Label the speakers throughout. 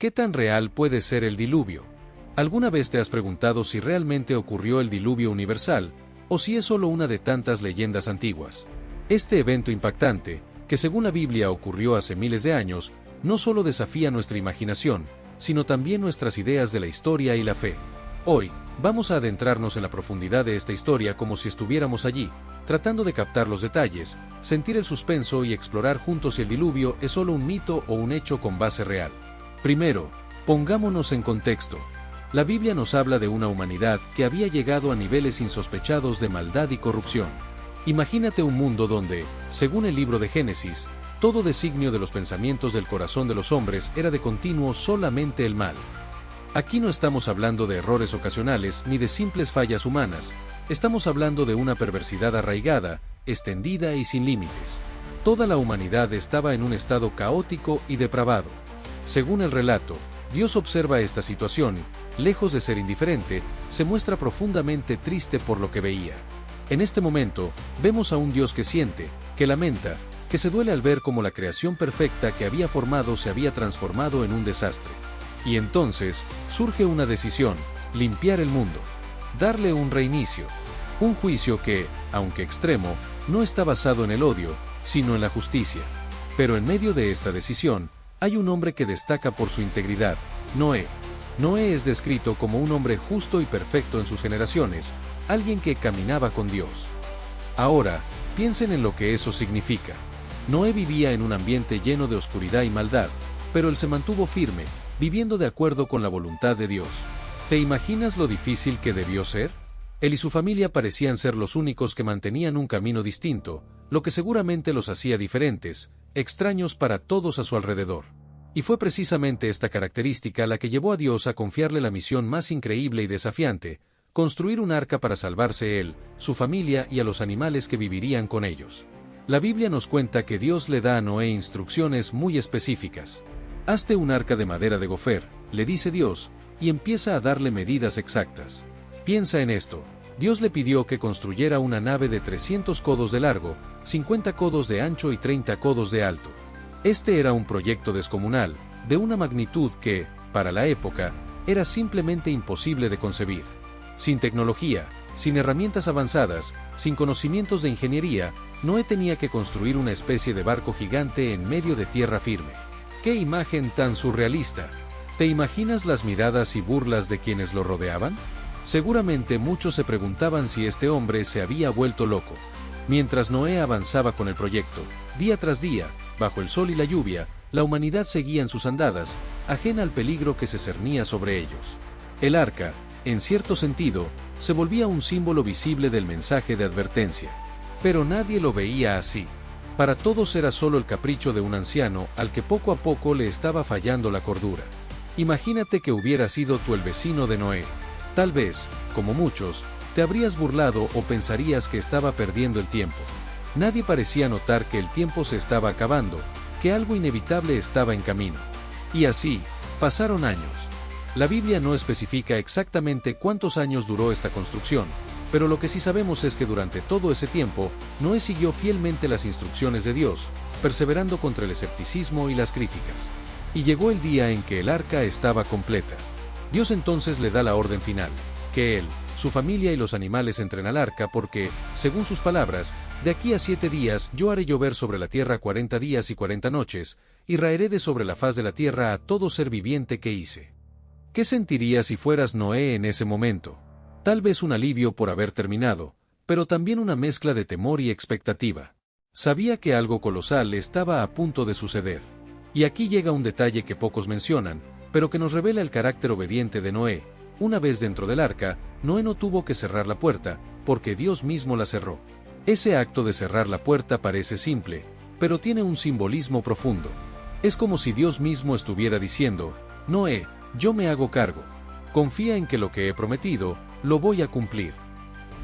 Speaker 1: ¿Qué tan real puede ser el diluvio? ¿Alguna vez te has preguntado si realmente ocurrió el diluvio universal, o si es solo una de tantas leyendas antiguas? Este evento impactante, que según la Biblia ocurrió hace miles de años, no solo desafía nuestra imaginación, sino también nuestras ideas de la historia y la fe. Hoy, vamos a adentrarnos en la profundidad de esta historia como si estuviéramos allí, tratando de captar los detalles, sentir el suspenso y explorar juntos si el diluvio es solo un mito o un hecho con base real. Primero, pongámonos en contexto. La Biblia nos habla de una humanidad que había llegado a niveles insospechados de maldad y corrupción. Imagínate un mundo donde, según el libro de Génesis, todo designio de los pensamientos del corazón de los hombres era de continuo solamente el mal. Aquí no estamos hablando de errores ocasionales ni de simples fallas humanas, estamos hablando de una perversidad arraigada, extendida y sin límites. Toda la humanidad estaba en un estado caótico y depravado. Según el relato, Dios observa esta situación y, lejos de ser indiferente, se muestra profundamente triste por lo que veía. En este momento, vemos a un Dios que siente, que lamenta, que se duele al ver cómo la creación perfecta que había formado se había transformado en un desastre. Y entonces, surge una decisión: limpiar el mundo, darle un reinicio, un juicio que, aunque extremo, no está basado en el odio, sino en la justicia. Pero en medio de esta decisión, hay un hombre que destaca por su integridad: Noé. Noé es descrito como un hombre justo y perfecto en sus generaciones, alguien que caminaba con Dios. Ahora, piensen en lo que eso significa. Noé vivía en un ambiente lleno de oscuridad y maldad, pero él se mantuvo firme, viviendo de acuerdo con la voluntad de Dios. ¿Te imaginas lo difícil que debió ser? Él y su familia parecían ser los únicos que mantenían un camino distinto, lo que seguramente los hacía diferentes, extraños para todos a su alrededor. Y fue precisamente esta característica la que llevó a Dios a confiarle la misión más increíble y desafiante: construir un arca para salvarse él, su familia y a los animales que vivirían con ellos. La Biblia nos cuenta que Dios le da a Noé instrucciones muy específicas. «Hazte un arca de madera de gofer», le dice Dios, y empieza a darle medidas exactas. Piensa en esto: Dios le pidió que construyera una nave de 300 codos de largo, 50 codos de ancho y 30 codos de alto. Este era un proyecto descomunal, de una magnitud que, para la época, era simplemente imposible de concebir. Sin tecnología, sin herramientas avanzadas, sin conocimientos de ingeniería, Noé tenía que construir una especie de barco gigante en medio de tierra firme. ¡Qué imagen tan surrealista! ¿Te imaginas las miradas y burlas de quienes lo rodeaban? Seguramente muchos se preguntaban si este hombre se había vuelto loco. Mientras Noé avanzaba con el proyecto, día tras día, bajo el sol y la lluvia, la humanidad seguía en sus andadas, ajena al peligro que se cernía sobre ellos. El arca, en cierto sentido, se volvía un símbolo visible del mensaje de advertencia. Pero nadie lo veía así. Para todos era solo el capricho de un anciano al que poco a poco le estaba fallando la cordura. Imagínate que hubiera sido tú el vecino de Noé. Tal vez, como muchos, te habrías burlado o pensarías que estaba perdiendo el tiempo. Nadie parecía notar que el tiempo se estaba acabando, que algo inevitable estaba en camino. Y así, pasaron años. La Biblia no especifica exactamente cuántos años duró esta construcción, pero lo que sí sabemos es que durante todo ese tiempo, Noé siguió fielmente las instrucciones de Dios, perseverando contra el escepticismo y las críticas. Y llegó el día en que el arca estaba completa. Dios entonces le da la orden final: que él, su familia y los animales entren al arca porque, según sus palabras, de aquí a 7 días yo haré llover sobre la tierra 40 días y 40 noches, y raeré de sobre la faz de la tierra a todo ser viviente que hice. ¿Qué sentirías si fueras Noé en ese momento? Tal vez un alivio por haber terminado, pero también una mezcla de temor y expectativa. Sabía que algo colosal estaba a punto de suceder. Y aquí llega un detalle que pocos mencionan, pero que nos revela el carácter obediente de Noé. Una vez dentro del arca, Noé no tuvo que cerrar la puerta, porque Dios mismo la cerró. Ese acto de cerrar la puerta parece simple, pero tiene un simbolismo profundo. Es como si Dios mismo estuviera diciendo: Noé, yo me hago cargo. Confía en que lo que he prometido, lo voy a cumplir.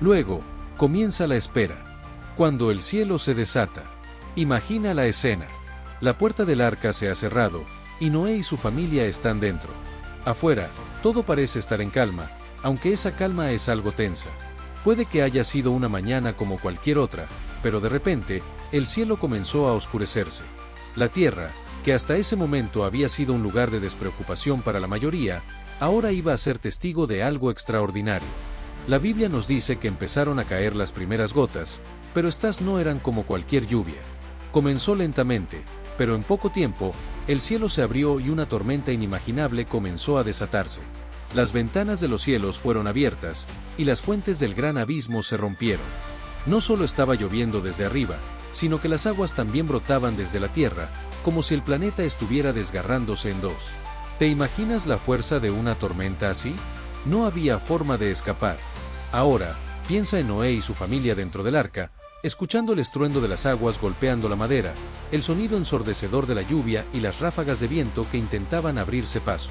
Speaker 1: Luego, comienza la espera. Cuando el cielo se desata. Imagina la escena. La puerta del arca se ha cerrado, y Noé y su familia están dentro. Afuera, todo parece estar en calma, aunque esa calma es algo tensa. Puede que haya sido una mañana como cualquier otra, pero de repente, el cielo comenzó a oscurecerse. La tierra, que hasta ese momento había sido un lugar de despreocupación para la mayoría, ahora iba a ser testigo de algo extraordinario. La Biblia nos dice que empezaron a caer las primeras gotas, pero estas no eran como cualquier lluvia. Comenzó lentamente, pero en poco tiempo, el cielo se abrió y una tormenta inimaginable comenzó a desatarse. Las ventanas de los cielos fueron abiertas, y las fuentes del gran abismo se rompieron. No solo estaba lloviendo desde arriba, sino que las aguas también brotaban desde la tierra, como si el planeta estuviera desgarrándose en dos. ¿Te imaginas la fuerza de una tormenta así? No había forma de escapar. Ahora, piensa en Noé y su familia dentro del arca, escuchando el estruendo de las aguas golpeando la madera, el sonido ensordecedor de la lluvia y las ráfagas de viento que intentaban abrirse paso.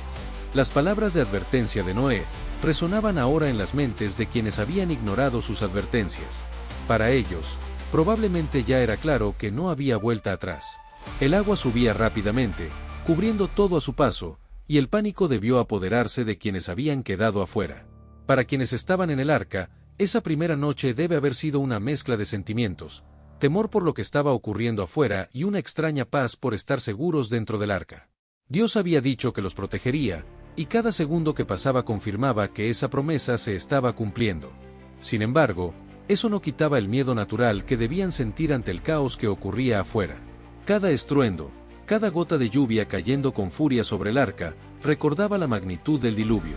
Speaker 1: Las palabras de advertencia de Noé resonaban ahora en las mentes de quienes habían ignorado sus advertencias. Para ellos, probablemente ya era claro que no había vuelta atrás. El agua subía rápidamente, cubriendo todo a su paso, y el pánico debió apoderarse de quienes habían quedado afuera. Para quienes estaban en el arca, esa primera noche debe haber sido una mezcla de sentimientos, temor por lo que estaba ocurriendo afuera y una extraña paz por estar seguros dentro del arca. Dios había dicho que los protegería, y cada segundo que pasaba confirmaba que esa promesa se estaba cumpliendo. Sin embargo, eso no quitaba el miedo natural que debían sentir ante el caos que ocurría afuera. Cada estruendo, cada gota de lluvia cayendo con furia sobre el arca, recordaba la magnitud del diluvio.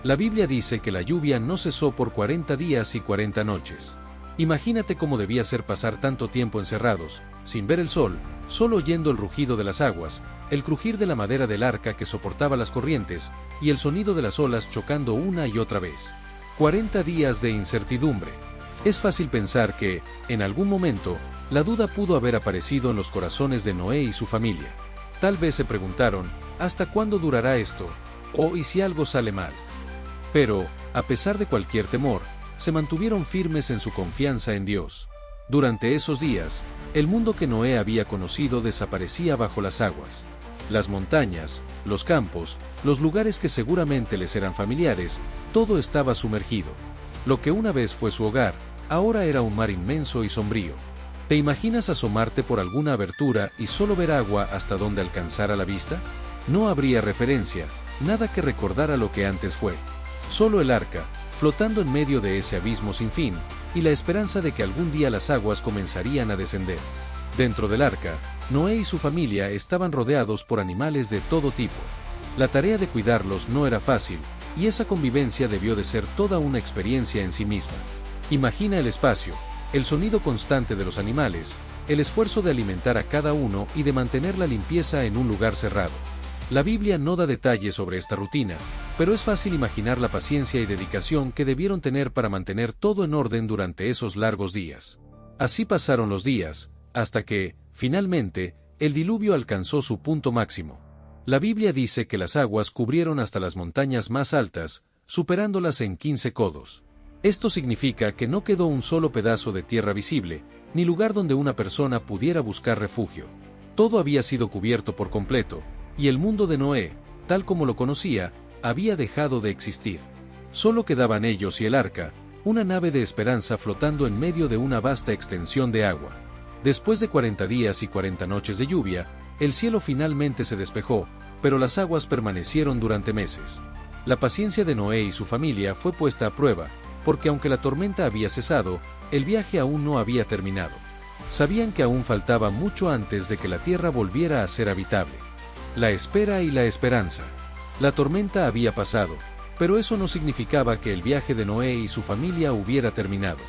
Speaker 1: La Biblia dice que la lluvia no cesó por 40 días y 40 noches. Imagínate cómo debía ser pasar tanto tiempo encerrados, sin ver el sol, solo oyendo el rugido de las aguas, el crujir de la madera del arca que soportaba las corrientes, y el sonido de las olas chocando una y otra vez. 40 días de incertidumbre. Es fácil pensar que, en algún momento, la duda pudo haber aparecido en los corazones de Noé y su familia. Tal vez se preguntaron, ¿hasta cuándo durará esto? ¿O y si algo sale mal? Pero, a pesar de cualquier temor, se mantuvieron firmes en su confianza en Dios. Durante esos días, el mundo que Noé había conocido desaparecía bajo las aguas. Las montañas, los campos, los lugares que seguramente les eran familiares, todo estaba sumergido. Lo que una vez fue su hogar, ahora era un mar inmenso y sombrío. ¿Te imaginas asomarte por alguna abertura y solo ver agua hasta donde alcanzara la vista? No habría referencia, nada que recordara lo que antes fue. Solo el arca, flotando en medio de ese abismo sin fin, y la esperanza de que algún día las aguas comenzarían a descender. Dentro del arca, Noé y su familia estaban rodeados por animales de todo tipo. La tarea de cuidarlos no era fácil, y esa convivencia debió de ser toda una experiencia en sí misma. Imagina el espacio, el sonido constante de los animales, el esfuerzo de alimentar a cada uno y de mantener la limpieza en un lugar cerrado. La Biblia no da detalles sobre esta rutina, pero es fácil imaginar la paciencia y dedicación que debieron tener para mantener todo en orden durante esos largos días. Así pasaron los días, hasta que, finalmente, el diluvio alcanzó su punto máximo. La Biblia dice que las aguas cubrieron hasta las montañas más altas, superándolas en 15 codos. Esto significa que no quedó un solo pedazo de tierra visible, ni lugar donde una persona pudiera buscar refugio. Todo había sido cubierto por completo, y el mundo de Noé, tal como lo conocía, había dejado de existir. Solo quedaban ellos y el arca, una nave de esperanza flotando en medio de una vasta extensión de agua. Después de 40 días y 40 noches de lluvia, el cielo finalmente se despejó, pero las aguas permanecieron durante meses. La paciencia de Noé y su familia fue puesta a prueba, porque aunque la tormenta había cesado, el viaje aún no había terminado. Sabían que aún faltaba mucho antes de que la tierra volviera a ser habitable. La espera y la esperanza. La tormenta había pasado, pero eso no significaba que el viaje de Noé y su familia hubiera terminado.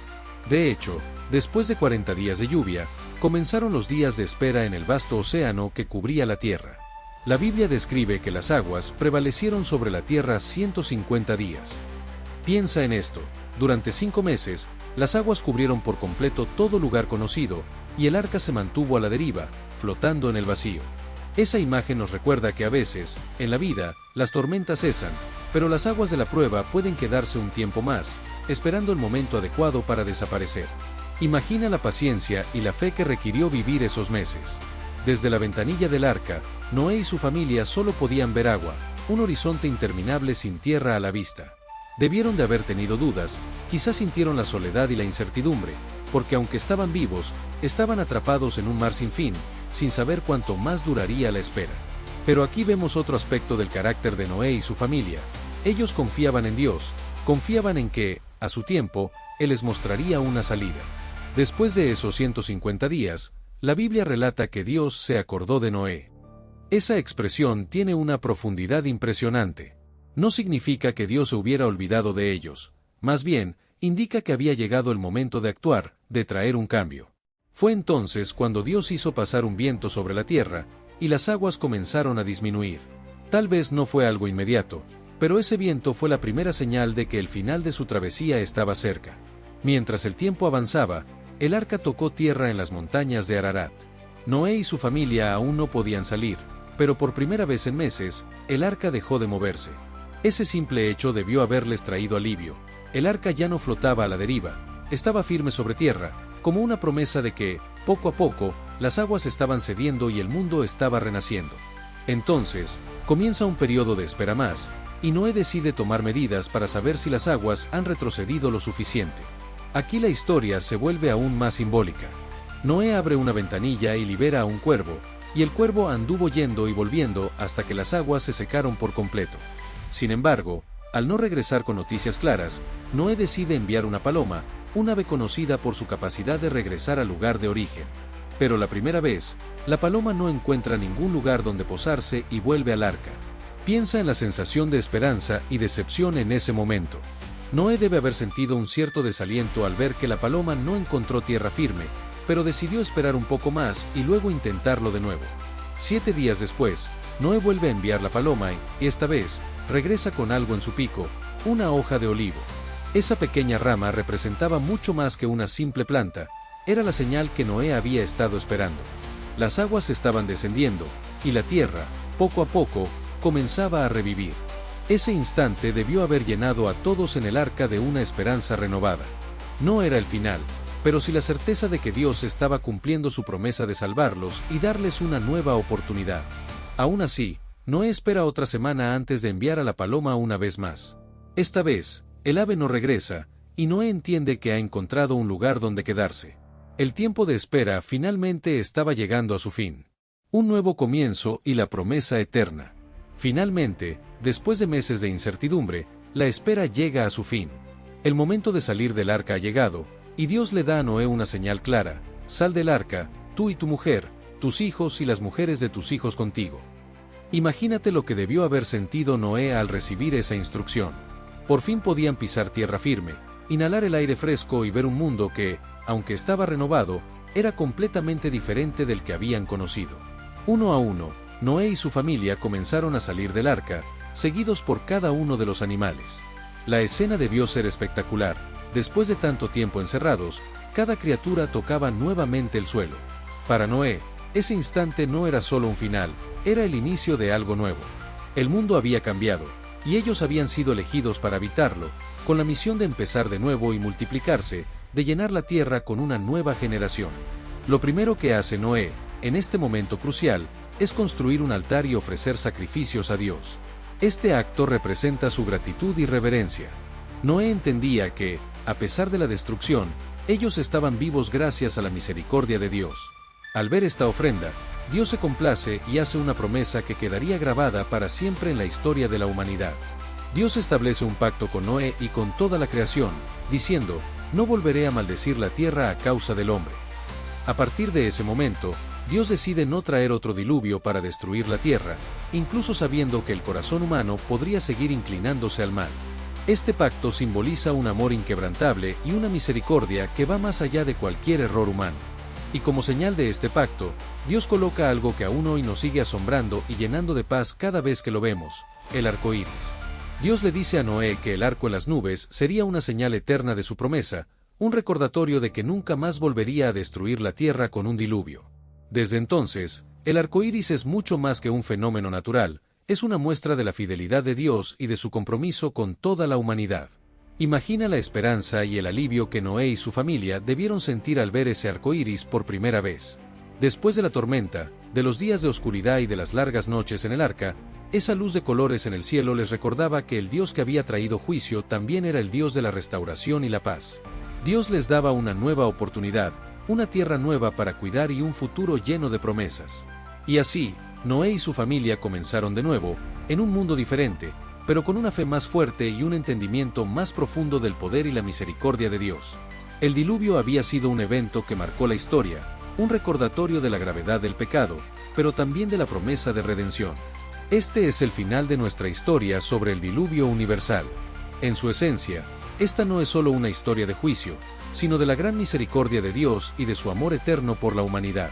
Speaker 1: De hecho, después de 40 días de lluvia, comenzaron los días de espera en el vasto océano que cubría la tierra. La Biblia describe que las aguas prevalecieron sobre la tierra 150 días. Piensa en esto, durante 5 meses, las aguas cubrieron por completo todo lugar conocido, y el arca se mantuvo a la deriva, flotando en el vacío. Esa imagen nos recuerda que a veces, en la vida, las tormentas cesan, pero las aguas de la prueba pueden quedarse un tiempo más, esperando el momento adecuado para desaparecer. Imagina la paciencia y la fe que requirió vivir esos meses. Desde la ventanilla del arca, Noé y su familia solo podían ver agua, un horizonte interminable sin tierra a la vista. Debieron de haber tenido dudas, quizás sintieron la soledad y la incertidumbre, porque aunque estaban vivos, estaban atrapados en un mar sin fin, sin saber cuánto más duraría la espera. Pero aquí vemos otro aspecto del carácter de Noé y su familia. Ellos confiaban en Dios, confiaban en que, a su tiempo, Él les mostraría una salida. Después de esos 150 días, la Biblia relata que Dios se acordó de Noé. Esa expresión tiene una profundidad impresionante. No significa que Dios se hubiera olvidado de ellos, más bien, indica que había llegado el momento de actuar, de traer un cambio. Fue entonces cuando Dios hizo pasar un viento sobre la tierra, y las aguas comenzaron a disminuir. Tal vez no fue algo inmediato, pero ese viento fue la primera señal de que el final de su travesía estaba cerca. Mientras el tiempo avanzaba, el arca tocó tierra en las montañas de Ararat. Noé y su familia aún no podían salir, pero por primera vez en meses, el arca dejó de moverse. Ese simple hecho debió haberles traído alivio. El arca ya no flotaba a la deriva, estaba firme sobre tierra, como una promesa de que, poco a poco, las aguas estaban cediendo y el mundo estaba renaciendo. Entonces, comienza un periodo de espera más, y Noé decide tomar medidas para saber si las aguas han retrocedido lo suficiente. Aquí la historia se vuelve aún más simbólica. Noé abre una ventanilla y libera a un cuervo, y el cuervo anduvo yendo y volviendo hasta que las aguas se secaron por completo. Sin embargo, al no regresar con noticias claras, Noé decide enviar una paloma, un ave conocida por su capacidad de regresar al lugar de origen. Pero la primera vez, la paloma no encuentra ningún lugar donde posarse y vuelve al arca. Piensa en la sensación de esperanza y decepción en ese momento. Noé debe haber sentido un cierto desaliento al ver que la paloma no encontró tierra firme, pero decidió esperar un poco más y luego intentarlo de nuevo. 7 días después, Noé vuelve a enviar la paloma y, esta vez, regresa con algo en su pico, una hoja de olivo. Esa pequeña rama representaba mucho más que una simple planta, era la señal que Noé había estado esperando. Las aguas estaban descendiendo, y la tierra, poco a poco, comenzaba a revivir. Ese instante debió haber llenado a todos en el arca de una esperanza renovada. No era el final, pero sí la certeza de que Dios estaba cumpliendo su promesa de salvarlos y darles una nueva oportunidad. Aún así, Noé espera otra semana antes de enviar a la paloma una vez más. Esta vez, el ave no regresa, y Noé entiende que ha encontrado un lugar donde quedarse. El tiempo de espera finalmente estaba llegando a su fin. Un nuevo comienzo y la promesa eterna. Finalmente, después de meses de incertidumbre, la espera llega a su fin. El momento de salir del arca ha llegado, y Dios le da a Noé una señal clara: sal del arca, tú y tu mujer, tus hijos y las mujeres de tus hijos contigo. Imagínate lo que debió haber sentido Noé al recibir esa instrucción. Por fin podían pisar tierra firme, inhalar el aire fresco y ver un mundo que, aunque estaba renovado, era completamente diferente del que habían conocido. Uno a uno, Noé y su familia comenzaron a salir del arca, seguidos por cada uno de los animales. La escena debió ser espectacular. Después de tanto tiempo encerrados, cada criatura tocaba nuevamente el suelo. Para Noé, ese instante no era solo un final, era el inicio de algo nuevo. El mundo había cambiado, y ellos habían sido elegidos para habitarlo, con la misión de empezar de nuevo y multiplicarse, de llenar la tierra con una nueva generación. Lo primero que hace Noé, en este momento crucial, es construir un altar y ofrecer sacrificios a Dios. Este acto representa su gratitud y reverencia. Noé entendía que, a pesar de la destrucción, ellos estaban vivos gracias a la misericordia de Dios. Al ver esta ofrenda, Dios se complace y hace una promesa que quedaría grabada para siempre en la historia de la humanidad. Dios establece un pacto con Noé y con toda la creación, diciendo: no volveré a maldecir la tierra a causa del hombre. A partir de ese momento, Dios decide no traer otro diluvio para destruir la tierra, incluso sabiendo que el corazón humano podría seguir inclinándose al mal. Este pacto simboliza un amor inquebrantable y una misericordia que va más allá de cualquier error humano. Y como señal de este pacto, Dios coloca algo que aún hoy nos sigue asombrando y llenando de paz cada vez que lo vemos: el arco iris. Dios le dice a Noé que el arco en las nubes sería una señal eterna de su promesa, un recordatorio de que nunca más volvería a destruir la tierra con un diluvio. Desde entonces, el arco iris es mucho más que un fenómeno natural, es una muestra de la fidelidad de Dios y de su compromiso con toda la humanidad. Imagina la esperanza y el alivio que Noé y su familia debieron sentir al ver ese arco iris por primera vez. Después de la tormenta, de los días de oscuridad y de las largas noches en el arca, esa luz de colores en el cielo les recordaba que el Dios que había traído juicio también era el Dios de la restauración y la paz. Dios les daba una nueva oportunidad, una tierra nueva para cuidar y un futuro lleno de promesas. Y así, Noé y su familia comenzaron de nuevo, en un mundo diferente, pero con una fe más fuerte y un entendimiento más profundo del poder y la misericordia de Dios. El diluvio había sido un evento que marcó la historia, un recordatorio de la gravedad del pecado, pero también de la promesa de redención. Este es el final de nuestra historia sobre el diluvio universal. En su esencia, esta no es solo una historia de juicio, sino de la gran misericordia de Dios y de su amor eterno por la humanidad.